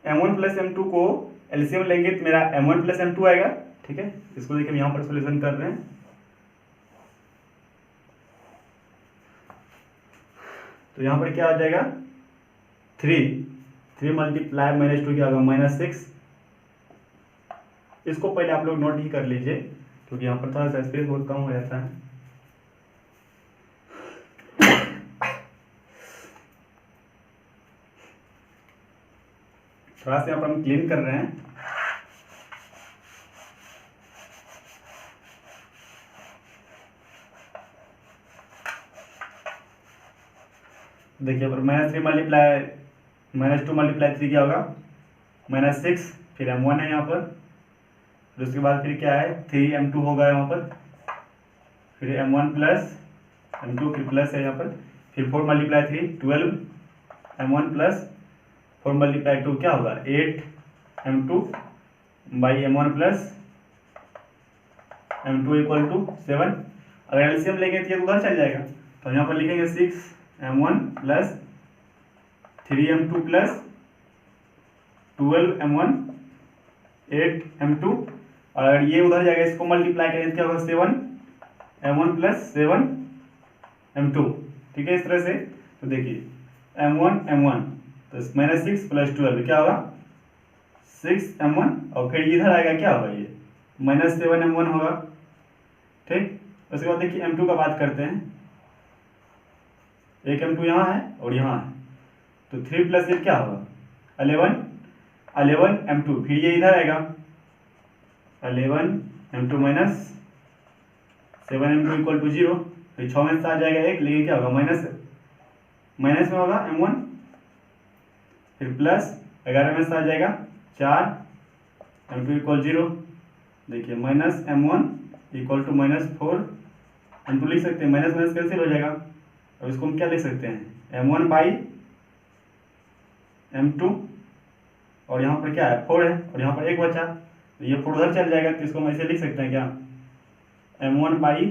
m1 + m2 को एलसीएम लेंगे तो मेरा m1 + m2 आएगा, ठीक है। इसको देखिए हम यहाँ पर सॉल्यूशन कर रहे हैं। तो यहाँ पर क्या हो जाएगा 3 मल्टीप्लाई -2 क्या होगा -6। इसको पहले आप लोग नोट ही कर लीजिए क्योंकि यहाँ पर थोड़ा सा स्पेस बहुत कम हो जाता है। थोड़ा सा यहाँ पर हम क्लीन कर रहे हैं। देखिए पर -3 मल्टीप्लाई -2 मल्टीप्लाई 3 क्या होगा -6, फिर m1 है यहाँ पर, फिर उसके बाद फिर क्या है 3m2 होगा यहाँ पर, फिर m1 प्लस m2 फिर प्लस है यहाँ पर, फिर 4 मल्टीप्लाई 3 12 m1 प्लस 4 मल्टीप्लाई 2 क्या होगा 8m2 by m1 plus m2 equal to 7। अगर एलसीएम लेंगे तो ये उधर चल जाएगा, तो यहाँ पर लिखेंगे 6m1 plus 3m2 plus 12m1 8m2, और अगर ये उधर जाएगा इसको मल्टीप्लाई करेंगे तो क्या होगा 7m1 प्लस 7m2। ठीक है, इस तरह से। तो देखिए m1 तो -6 प्लस 12 क्या होगा 6m1, और फिर इधर आएगा क्या होगा ये -7m1 होगा। ठीक, उसके बाद देखिए m2 का बात करते हैं। एक m2 यहाँ है और यहाँ है, तो 3 प्लस 8 क्या होगा 11m2, फिर ये इधर आएगा 11m2 minus 7m2 equal to 0, फिर 6 में से आ जाएगा 1, लेकिन क्या होगा माइनस में होगा m1, फिर प्लस 11 में से आ जाएगा 4m2 इक्वल 0। देखिए -m1 इक्वल टू -4m2 लिख सकते हैं, माइनस माइनस कैंसिल हो जाएगा। अब इसको हम क्या लिख सकते हैं m1 बाई m2, और यहाँ पर क्या है 4 है और यहाँ पर 1 बचा, तो ये 4 उधर चल जाएगा, तो इसको हम ऐसे लिख सकते हैं क्या m1 बाई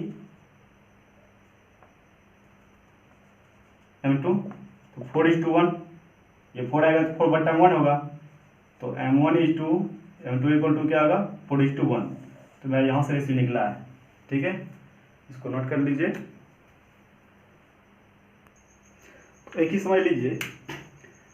m2, तो 4:1, ये 4 आएगा तो 4/1 होगा, तो m1:m2 इक्वल टू क्या होगा 4:1। तो मेरा यहाँ से रेशियो निकला है। ठीक है, इसको नोट कर लीजिए। तो एक ही समझ लीजिए,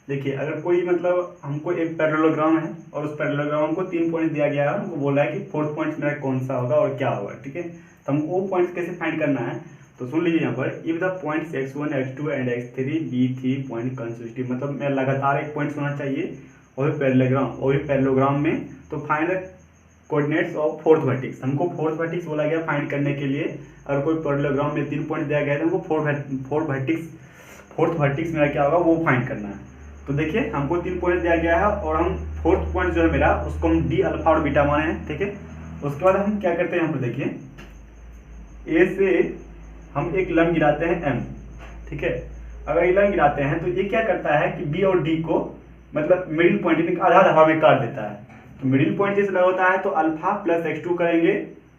देखिए अगर कोई मतलब हमको एक पैरेललोग्राम है और उस पैरेललोग्राम को 3 पॉइंट दिया गया है, हमको बोला है कि 4th पॉइंट मेरा कौन सा होगा और क्या होगा। ठीक है, तो हमको वो पॉइंट कैसे फाइंड करना है, तो सुन लीजिए यहाँ पर if the points x1 x2 and x3 be 3 point consecutive, मतलब मैं लगातार एक पॉइंट होना चाहिए वही पैरेललोग्राम में, तो find the coordinates of 4th vertex. हमको 4th वर्टेक्स बोला गया फाइंड करने के लिए। अगर कोई पैरेललोग्राम में 3 पॉइंट दिया गया है तो हमको 4th वर्टेक्स मेरा क्या होगा वो फाइंड करना है। तो देखिए हमको 3 पॉइंट दिया गया है और हम 4th पॉइंट जो है मेरा उसको हम डी अल्फा और बीटा माने हैं। ठीक है, उसके बाद हम क्या करते हैं, यहाँ पर देखिए ए से हम एक लंब गिराते हैं m। ठीक है, अगर ये लंब गिराते हैं तो ये क्या करता है कि b और d को मतलब मिडिल पॉइंट आधा हवा में काट देता है। तो मिडिल पॉइंट जैसे लगा होता है तो अल्फा प्लस x2 करेंगे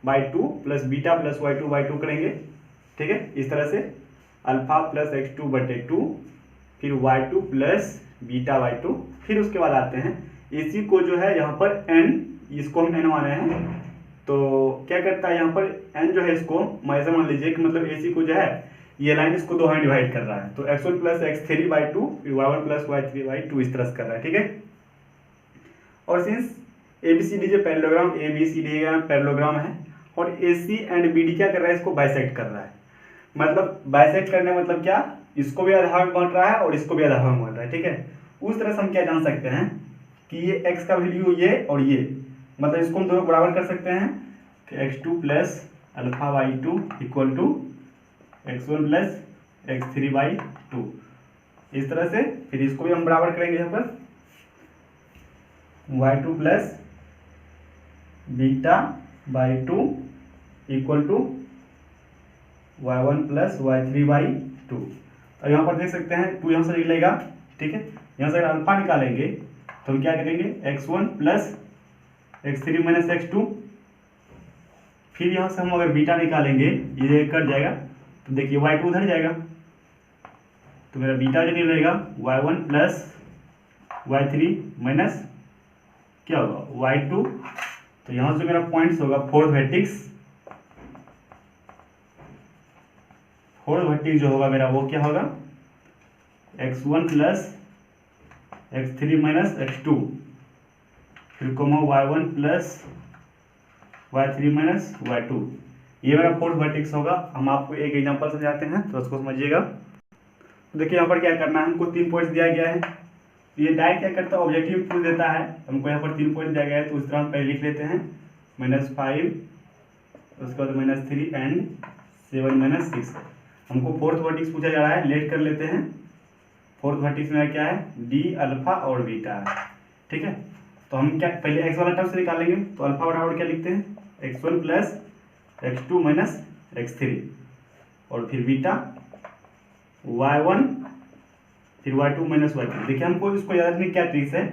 by 2 plus beta plus y2 by 2 करेंगे। ठीक है, इस तरह से अल्फा प्लस x2 बटे 2, फिर y2 प्लस बीटा बाई 2, फिर उसके बाद आते हैं इसी को जो है यहाँ पर n, इसको हम n माने हैं, तो क्या करता है यहाँ पर n जो है इसको ऐसा मान लीजिए कि मतलब AC को जो है ये लाइन इसको 2 में डिवाइड कर रहा है, तो x1 प्लस x3 बाई 2 फिर y1 प्लस y3 बाई 2 इस तरह से कर रहा है। ठीक है, और सिंस ABCD जो पैरेललोग्राम ABCD का पैरेललोग्राम है और AC एंड BD क्या कर रहा है, इसको बाइसेक्ट कर रहा है। मतलब बाइसेक्ट करने मतलब क्या, इसको भी आधा में बांट रहा है और इसको भी आधा में बांट रहा है। ठीक है, उस तरह से हम क्या जान सकते हैं कि ये x का वैल्यू ये और ये, मतलब इसको हम दोनों बराबर कर सकते हैं कि x2 plus alpha by 2 equal to x1 plus x3 by 2, इस तरह से। फिर इसको भी हम बराबर करेंगे यहाँ पर y2 plus beta by 2 equal to y1 plus y3 by 2। और यहाँ पर देख सकते हैं 2 यहाँ से निकलेगा। ठीक है, यहाँ से अगर अल्फा निकालेंगे तो हम क्या करेंगे x1 plus x3 minus x2, फिर यहाँ से हम अगर बीटा निकालेंगे ये कट जाएगा, तो देखिए y2 उधर जाएगा, तो मेरा बीटा जो निकलेगा y1 प्लस y3 माइनस क्या होगा y2, तो यहाँ से मेरा पॉइंट्स होगा 4th वर्टेक्स जो होगा मेरा वो क्या होगा x1 plus x3 minus x2, फिर coma y1 plus y3 minus y2। ये मेरा फोर्थ वर्टेक्स होगा। हम आपको एक एग्जांपल समझाते हैं तो उसको समझिएगा। तो देखिए यहाँ पर क्या करना है, हमको 3 पॉइंट्स दिया गया है। ये डायरेक्ट क्या करता है, ऑब्जेक्टिव प्रूफ देता है। हमको यहाँ पर 3 पॉइंट दिया गया है, तो उस तरह हम पहले लिख लेते हैं -5, उसके बाद -3 एंड 7 -6। हमको फोर्थ वर्टेक्स पूछा जा रहा है, लेट कर लेते हैं। फोर्थ वर्टेक्स में क्या है, डी, अल्फा और बीटा है। ठीक है, तो हम क्या पहले एक्स वाला टर्म से निकालेंगे। तो अल्फा बराबर क्या लिखते हैं, x1 plus x2 minus x3, और फिर बीटा y1 फिर y2 माइनस y3। देखिए हमको इसको याद रखने की क्या ट्रिक्स है,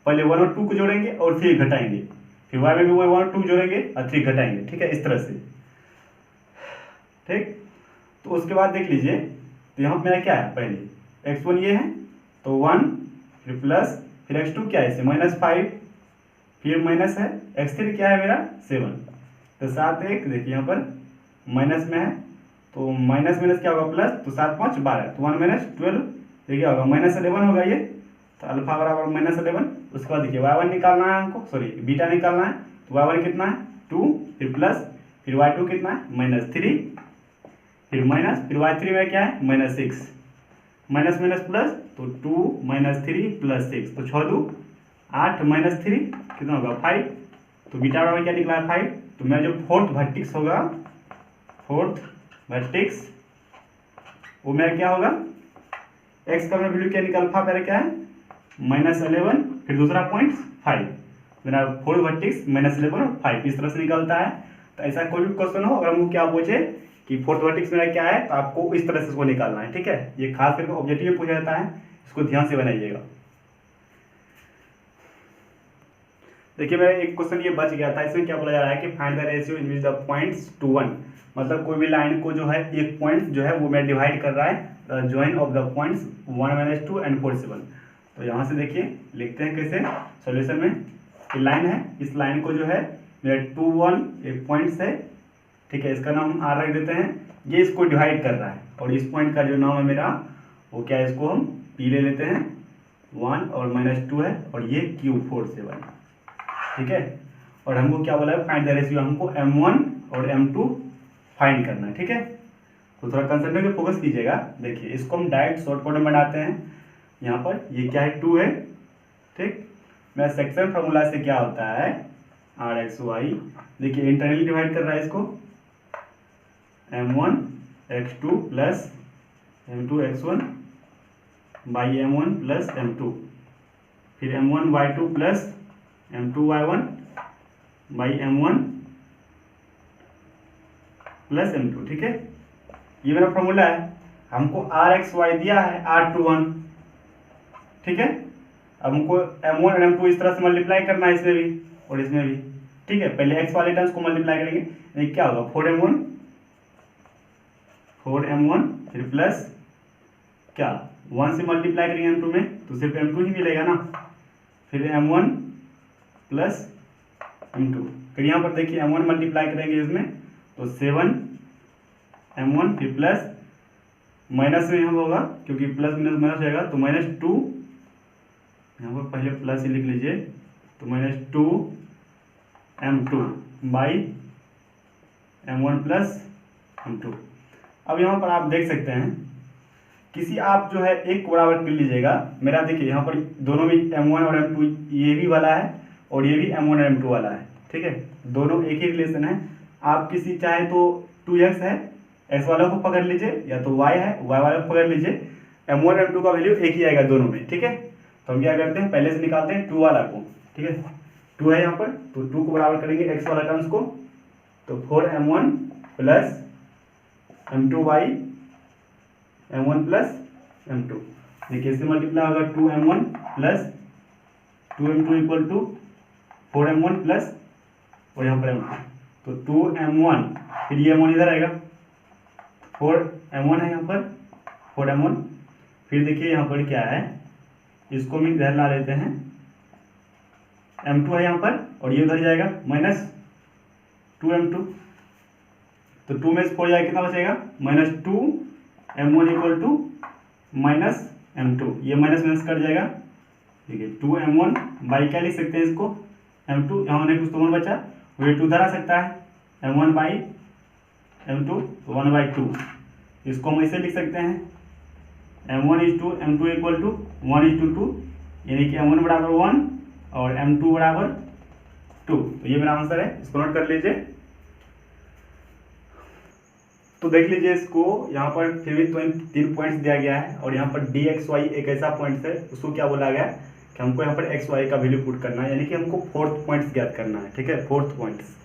पहले 1 और 2 को जोड़ेंगे और फिर घटाएंगे, फिर y में भी 1 और 2 जोड़ेंगे और फिर घटाएंगे। ठीक है, इस तरह से। ठीक, तो उसके बाद देख लीजिए, तो यहाँ मेरा क्या है, पहले x1 ये है तो 1, फिर प्लस, फिर x2 क्या है इसे -5, फिर माइनस है, x3 क्या है मेरा 7। तो 7 1, देखिए यहाँ पर माइनस में है तो माइनस माइनस क्या होगा प्लस, तो 7 5 12, तो 1 - 12, देखिए होगा -11 होगा ये। तो अल्फा बराबर -11। उसके बाद देखिए y1 निकालना है हमको, सॉरी बीटा निकालना है। तो y1 कितना है 2, फिर प्लस, फिर y2 कितना है -3, फिर माइनस, फिर y3 में क्या है -6, माइनस माइनस प्लस, तो 2 -3 प्लस 6, तो 6 2 8 -3 कितना होगा 5। तो बीटा बराबर क्या निकला है 5। तो मेरा जो फोर्थ वर्टेक्स होगा, फोर्थ वर्टेक्स, वो मेरा क्या होगा, x का मेरा वैल्यू क्या निकल, अल्फा मेरा क्या है -11, फिर दूसरा पॉइंट 5। मेरा फोर्थ वर्टेक्स -11 और 5 इस तरह से निकलता है। तो ऐसा कोई भी क्वेश्चन हो, अगर हमको क्या पूछे कि फोर्थ वर्टेक्स मेरा क्या है, तो आपको इस तरह से इसको निकालना है। ठीक है, ये खास करके ऑब्जेक्टिव में पूछा जाता है, इसको ध्यान से बनाइएगा। देखिए मेरा एक क्वेश्चन ये बच गया था, इसमें क्या बोला जा रहा है कि find the ratio in which the points to 1, मतलब कोई भी लाइन को जो है एक पॉइंट जो है वो मैं डिवाइड कर रहा है, join of the points 1 - 2 and 4 7। तो यहाँ से देखिए लिखते हैं कैसे सॉल्यूशन में, ये लाइन है, इस लाइन को जो है मेरा 2 1 एक पॉइंट्स है। ठीक है, इसका नाम हम R रख देते हैं। ये इसको डिवाइड कर रहा है, और इस पॉइंट का जो नाम है मेरा वो क्या है, इसको हम P ले लेते हैं, 1 और -2 है, और ये Q 4 7। ठीक है, और हमको क्या बोला है, फाइंड द रेशियो, हमको m1 और m2 फाइंड करना है। ठीक है, तो थोड़ा कंसंट्रेट में फोकस कीजिएगा। देखिए इसको हम डायरेक्ट शॉर्टकट में बनाते हैं। यहाँ पर ये क्या है 2 है। ठीक, मेरा सेक्शन फार्मूला से क्या होता है, RxY, देखिए इंटरनली डिवाइड कर रहा है इसको, m1 x2 plus m2 x1 by m1 plus m2, फिर m1 y2 plus m2 y1 by m1 plus m2। ठीक है, ये मेरा फॉर्मूला है। हमको RxY दिया है R21। ठीक है, अब हमको m1 और m2 इस तरह से मल्टीप्लाई करना है, इसमें भी और इसमें भी। ठीक है, पहले x वाले टर्म्स को मल्टीप्लाई करेंगे, नहीं क्या होगा 4m1 फिर प्लस क्या 1 से मल्टीप्लाई करेंगे m2 में, तो सिर्फ m2 ही मिलेगा ना, फिर m1 प्लस m2। फिर यहाँ पर देखिए m1 मल्टीप्लाई करेंगे इसमें, तो 7 m1 फिर प्लस माइनस में यहाँ होगा, क्योंकि प्लस माइनस माइनस जाएगा, तो -2, यहाँ पर पहले प्लस ही लिख लीजिए, तो -2 m2 by m1 plus m2। अब यहाँ पर आप देख सकते हैं, किसी आप जो है एक को बराबर कर लीजिएगा। मेरा देखिए यहाँ पर दोनों में m1 और m2, ये भी वाला है और ये भी m1 और m2 वाला है। ठीक है, दोनों एक ही रिलेशन है। आप किसी चाहे तो 2x है, x वाला को पकड़ लीजिए, या तो y है, y वाला को पकड़ लीजिए, m1 m2 का वैल्यू एक ही आएगा दोनों में। ठीक है, तो हम क्या करते हैं, पहले से निकालते हैं 2 वाला को। ठीक है, 2 है यहाँ पर, तो 2 को बराबर करेंगे x वाला टर्म्स को, तो 4m1 plus m2 by m1 plus m2। देखिए इससे मल्टीप्लाई होगा 2m1 plus 2m2 equal to 4m1 plus, और यहाँ पर m2, तो 2m1, फिर ये m1 इधर आएगा, 4m1 है यहाँ पर, 4m1, फिर देखिए यहाँ पर क्या है, इसको हम इधर ला लेते हैं, m2 है यहाँ पर, और ये उधर जाएगा -2m2, तो 2 में से 4 जाएगा, कितना बचेगा -2m1 इक्वल टू m2, ये माइनस माइनस कट जाएगा, ठीक है। 2m1 बाई क्या लिख सकते हैं इसको, m2, यहाँ होने कुछ तो 1 बचा, ये 2 इधर आ सकता है, m1 बाई m2 1/2, इसको हम ऐसे लिख सकते हैं m1 is to m2 equal to 1:2, यानी कि m1 बराबर 1 और m2 बराबर 2। तो ये मेरा आंसर है, इसको नोट कर लीजिए। तो देख लीजिए इसको, यहाँ पर फिर भी 3 पॉइंट्स दिया गया है और यहाँ पर dxy एक ऐसा पॉइंट है, उसको क्या बोला गया कि हमको यहाँ पर xy का वैल्यू पुट करना है, यानी कि हमको 4th पॉइंट्स ज्ञात करना है, ठीक है, 4th पॉइंट्स।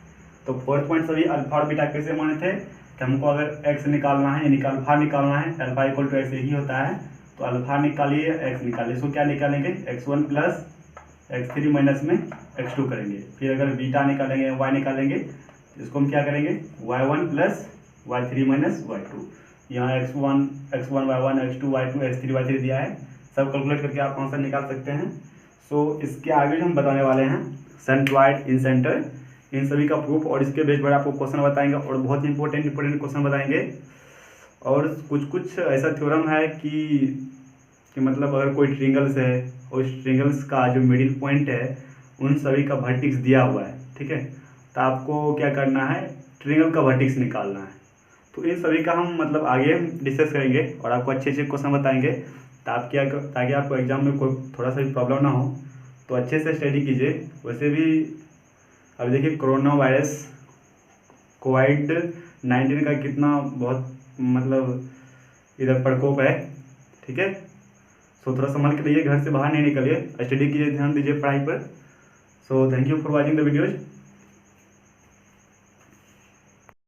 तो 4th पॉइंट्स अभी अल्फा और बीटा कैसे माने थे कि हमको अगर x निकालना है यानी कि अल्फा निकालना है, अल्फा इक्वल टू x यही होता है, तो अल्फा निकालिए x निकालिए, इसको क्या निकालेंगे x1 प्लस x3 माइनस में x2 करेंगे। फिर अगर बीटा निकालेंगे y निकालेंगे, इसको हम क्या करेंगे y1 plus y3 minus y2, यहाँ x1 y1 x2 y2 x3 y3 दिया है, सब कैलकुलेट करके आप आंसर निकाल सकते हैं। सो इसके आगे जो हम बताने वाले हैं सेंट्रॉइड इन सेंटर, इन सभी का प्रूफ और इसके बेस पर आपको क्वेश्चन बताएंगे और बहुत इंपॉर्टेंट क्वेश्चन बताएंगे। और कुछ ऐसा थ्योरम है कि मतलब अगर कोई ट्रिंगल्स है और इस ट्रिंगल्स का जो मिडिल पॉइंट है उन सभी का वर्टेक्स दिया हुआ है, ठीक है, तो आपको क्या करना है, ट्रिंगल का वर्टेक्स निकालना है। तो इन सभी का हम मतलब आगे डिस्कस करेंगे और आपको अच्छे क्वेश्चन बताएंगे, ताकि आपको एग्जाम में कोई थोड़ा सा भी प्रॉब्लम ना हो, तो अच्छे से स्टडी कीजिए। वैसे भी अभी देखिए कोरोना वायरस कोविड-19 का कितना बहुत मतलब इधर प्रकोप है, ठीक है। सो थोड़ा संभाल के रहिए, घर से बाहर नहीं निकलिए, स्टडी कीजिए, ध्यान दीजिए पढ़ाई पर। So thank you for watching the videos.